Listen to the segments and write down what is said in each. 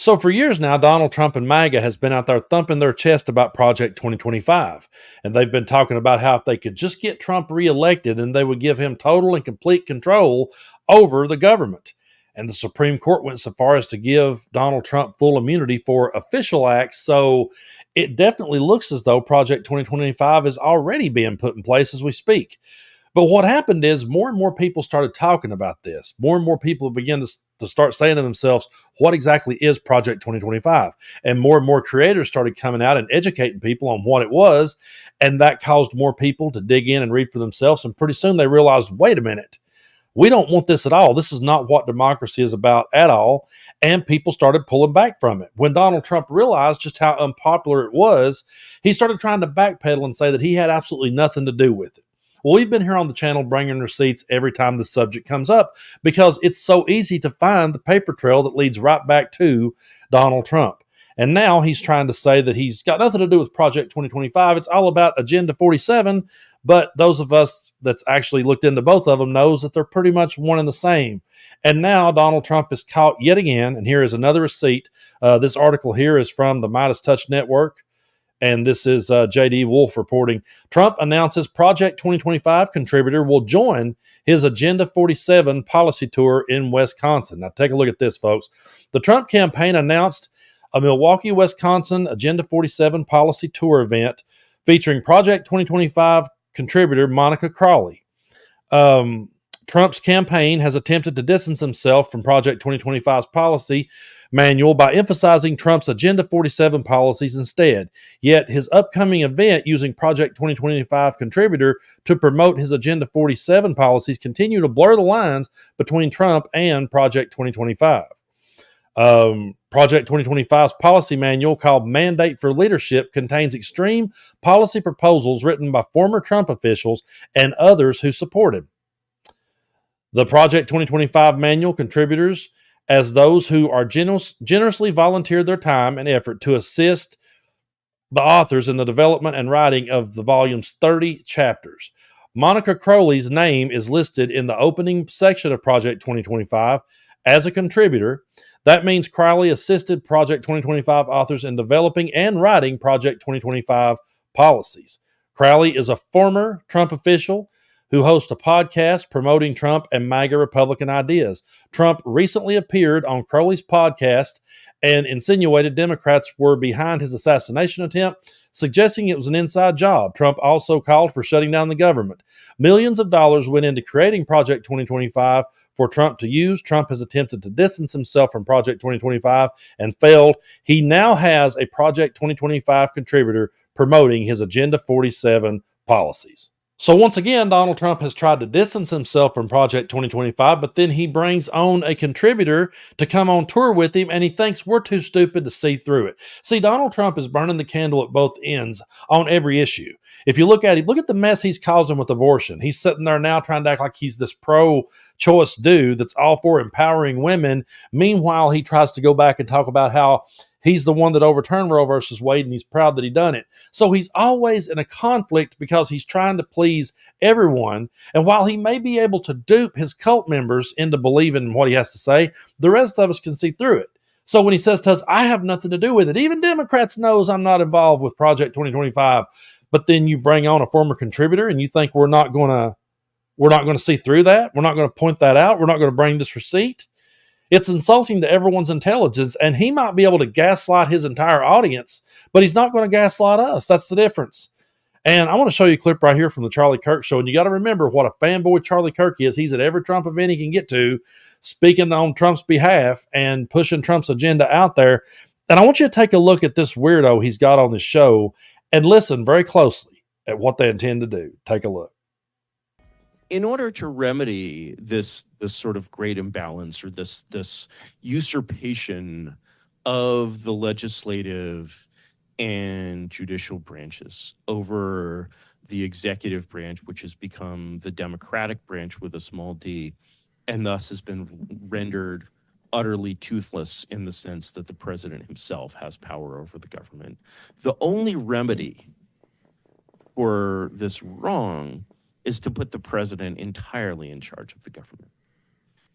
So for years now, Donald Trump and MAGA has been out there thumping their chest about Project 2025. And they've been talking about how if they could just get Trump reelected, then they would give him total and complete control over the government. And the Supreme Court went so far as to give Donald Trump full immunity for official acts. So it definitely looks as though Project 2025 is already being put in place as we speak. But what happened is more and more people started talking about this. More and more people began to start saying to themselves, what exactly is Project 2025? And more creators started coming out and educating people on what it was. And that caused more people to dig in and read for themselves. And pretty soon they realized, wait a minute, we don't want this at all. This is not what democracy is about at all. And people started pulling back from it. When Donald Trump realized just how unpopular it was, he started trying to backpedal and say that he had absolutely nothing to do with it. Well, we've been here on the channel bringing receipts every time the subject comes up because it's so easy to find the paper trail that leads right back to Donald Trump. And now he's trying to say that he's got nothing to do with Project 2025. It's all about Agenda 47. But those of us that's actually looked into both of them knows that they're pretty much one and the same. And now Donald Trump is caught yet again. And here is another receipt. This article here is from the Midas Touch Network. And this is J.D. Wolf reporting. Trump announces Project 2025 contributor will join his Agenda 47 policy tour in Wisconsin. Now, take a look at this, folks. The Trump campaign announced a Milwaukee, Wisconsin Agenda 47 policy tour event featuring Project 2025 contributor Monica Crawley. Trump's campaign has attempted to distance himself from Project 2025's policy manual by emphasizing Trump's Agenda 47 policies instead. Yet his upcoming event using Project 2025 contributor to promote his Agenda 47 policies continue to blur the lines between Trump and Project 2025. Project 2025's policy manual, called Mandate for Leadership, contains extreme policy proposals written by former Trump officials and others who support him. The Project 2025 manual contributors as those who are generously volunteered their time and effort to assist the authors in the development and writing of the volume's 30 chapters. Monica Crowley's name is listed in the opening section of Project 2025 as a contributor. That means Crowley assisted Project 2025 authors in developing and writing Project 2025 policies. Crowley is a former Trump official who hosts a podcast promoting Trump and MAGA Republican ideas. Trump recently appeared on Crowley's podcast and insinuated Democrats were behind his assassination attempt, suggesting it was an inside job. Trump also called for shutting down the government. Millions of dollars went into creating Project 2025 for Trump to use. Trump has attempted to distance himself from Project 2025 and failed. He now has a Project 2025 contributor promoting his Agenda 47 policies. So once again, Donald Trump has tried to distance himself from Project 2025, but then he brings on a contributor to come on tour with him, and he thinks we're too stupid to see through it. See, Donald Trump is burning the candle at both ends on every issue. If you look at him, look at the mess he's causing with abortion. He's sitting there now trying to act like he's this pro-choice dude that's all for empowering women. Meanwhile, he tries to go back and talk about how he's the one that overturned Roe versus Wade, and he's proud that he done it. So he's always in a conflict because he's trying to please everyone. And while he may be able to dupe his cult members into believing what he has to say, the rest of us can see through it. So when he says to us, I have nothing to do with it, even Democrats knows I'm not involved with Project 2025. But then you bring on a former contributor and you think we're not going to see through that. We're not going to point that out. We're not going to bring this receipt. It's insulting to everyone's intelligence, and he might be able to gaslight his entire audience, but he's not going to gaslight us. That's the difference. And I want to show you a clip right here from the Charlie Kirk show, and you got to remember what a fanboy Charlie Kirk is. He's at every Trump event he can get to, speaking on Trump's behalf and pushing Trump's agenda out there. And I want you to take a look at this weirdo he's got on this show and listen very closely at what they intend to do. Take a look. In order to remedy this sort of great imbalance or this usurpation of the legislative and judicial branches over the executive branch, which has become the Democratic branch with a small d, and thus has been rendered utterly toothless in the sense that the president himself has power over the government. The only remedy for this wrong is to put the president entirely in charge of the government.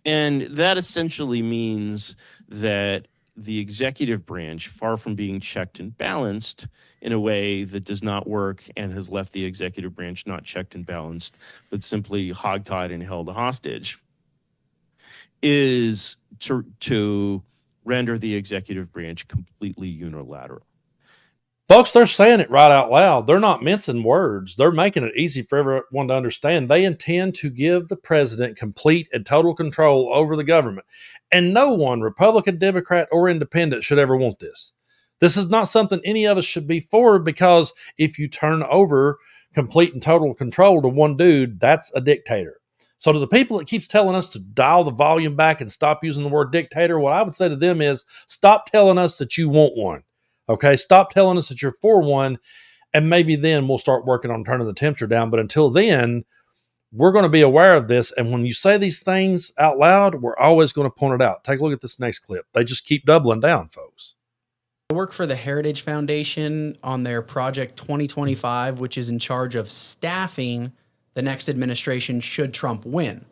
And that essentially means that the executive branch, far from being checked and balanced in a way that does not work and has left the executive branch not checked and balanced, but simply hogtied and held hostage, is to render the executive branch completely unilateral. Folks, they're saying it right out loud. They're not mincing words. They're making it easy for everyone to understand. They intend to give the president complete and total control over the government. And no one, Republican, Democrat, or Independent, should ever want this. This is not something any of us should be for, because if you turn over complete and total control to one dude, that's a dictator. So to the people that keeps telling us to dial the volume back and stop using the word dictator, what I would say to them is, stop telling us that you want one. Okay, stop telling us that you're for one, and maybe then we'll start working on turning the temperature down. But until then, we're going to be aware of this. And when you say these things out loud, we're always going to point it out. Take a look at this next clip. They just keep doubling down, folks. I work for the Heritage Foundation on their Project 2025, which is in charge of staffing the next administration should Trump win.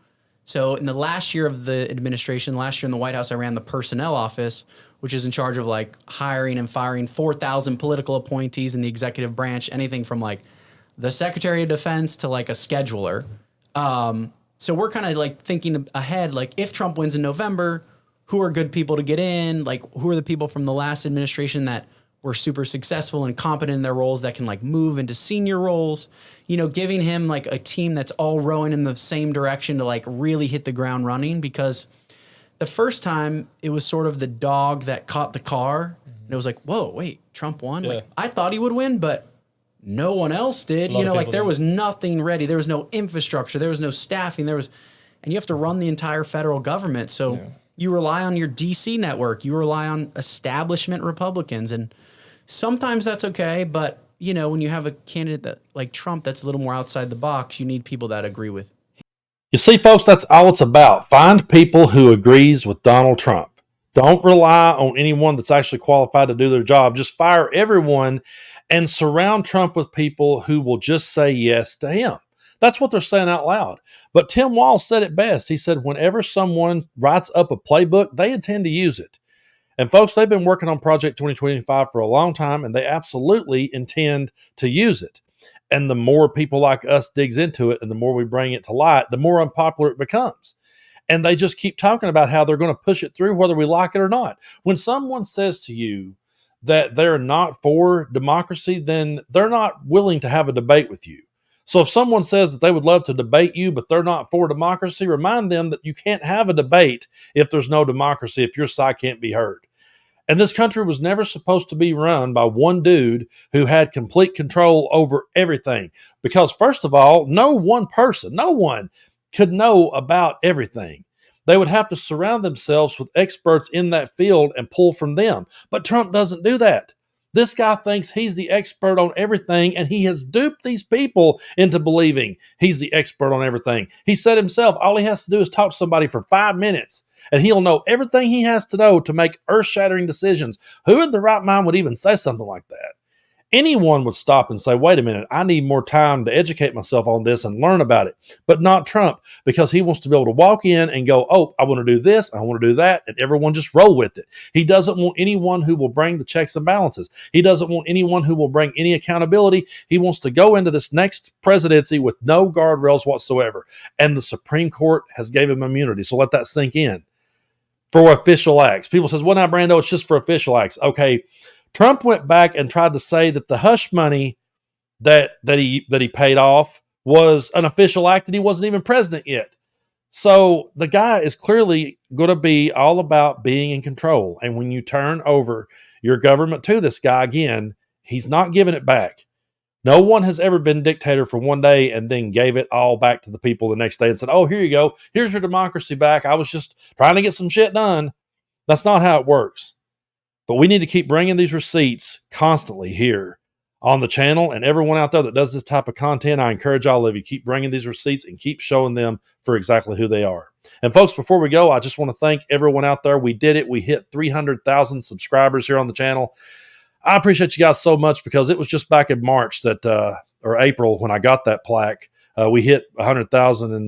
So in the last year of the administration, last year in the White House, I ran the personnel office, which is in charge of like hiring and firing 4,000 political appointees in the executive branch, anything from like the Secretary of Defense to like a scheduler. So we're kind of like thinking ahead, like if Trump wins in November, who are good people to get in? Like who are the people from the last administration that were super successful and competent in their roles that can like move into senior roles, you know, giving him like a team that's all rowing in the same direction to like really hit the ground running. Because the first time it was sort of the dog that caught the car, and it was like, whoa, wait, Trump won? Yeah. Like I thought he would win, but no one else did. You know, like there was nothing ready. There was no infrastructure. There was no staffing. And you have to run the entire federal government. So you rely on your DC network. You rely on establishment Republicans. And sometimes that's okay, but you know, when you have a candidate that like Trump that's a little more outside the box, you need people that agree with. You see, folks, that's all it's about. Find people who agrees with Donald Trump. Don't rely on anyone that's actually qualified to do their job. Just fire everyone and surround Trump with people who will just say yes to him. That's what they're saying out loud. But Tim Walz said it best. He said, whenever someone writes up a playbook, they intend to use it. And folks, they've been working on Project 2025 for a long time, and they absolutely intend to use it. And the more people like us digs into it and the more we bring it to light, the more unpopular it becomes. And they just keep talking about how they're going to push it through whether we like it or not. When someone says to you that they're not for democracy, then they're not willing to have a debate with you. So if someone says that they would love to debate you, but they're not for democracy, remind them that you can't have a debate if there's no democracy, if your side can't be heard. And this country was never supposed to be run by one dude who had complete control over everything. Because first of all, no one could know about everything. They would have to surround themselves with experts in that field and pull from them. But Trump doesn't do that. This guy thinks he's the expert on everything, and he has duped these people into believing he's the expert on everything. He said himself, all he has to do is talk to somebody for 5 minutes, and he'll know everything he has to know to make earth-shattering decisions. Who in their right mind would even say something like that? Anyone would stop and say, wait a minute, I need more time to educate myself on this and learn about it. But not Trump, because he wants to be able to walk in and go, oh, I want to do this, I want to do that, and everyone just roll with it. He doesn't want anyone who will bring the checks and balances. He doesn't want anyone who will bring any accountability. He wants to go into this next presidency with no guardrails whatsoever. And the Supreme Court has gave him immunity, so let that sink in. For official acts. People says, well, now, Brando, it's just for official acts. Okay, Trump went back and tried to say that the hush money that he paid off was an official act, and he wasn't even president yet. So the guy is clearly going to be all about being in control. And when you turn over your government to this guy again, he's not giving it back. No one has ever been dictator for one day and then gave it all back to the people the next day and said, oh, here you go. Here's your democracy back. I was just trying to get some shit done. That's not how it works. But we need to keep bringing these receipts constantly here on the channel, and everyone out there that does this type of content, I encourage all of you, keep bringing these receipts and keep showing them for exactly who they are. And folks, before we go, I just want to thank everyone out there. We did it. We hit 300,000 subscribers here on the channel. I appreciate you guys so much, because it was just back in March that, or April, when I got that plaque. We hit 100,000 in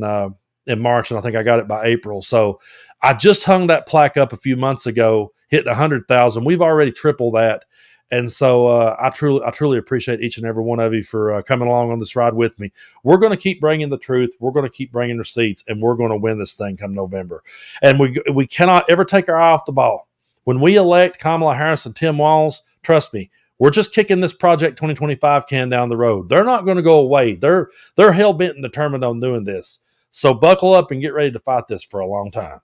in March, and I think I got it by April. So I just hung that plaque up a few months ago, hit 100,000. We've already tripled that. And so I truly appreciate each and every one of you for coming along on this ride with me. We're going to keep bringing the truth. We're going to keep bringing receipts, and we're going to win this thing come November. And we cannot ever take our eye off the ball. When we elect Kamala Harris and Tim Walz, trust me, we're just kicking this Project 2025 can down the road. They're not going to go away. They're hell bent and determined on doing this. So buckle up and get ready to fight this for a long time.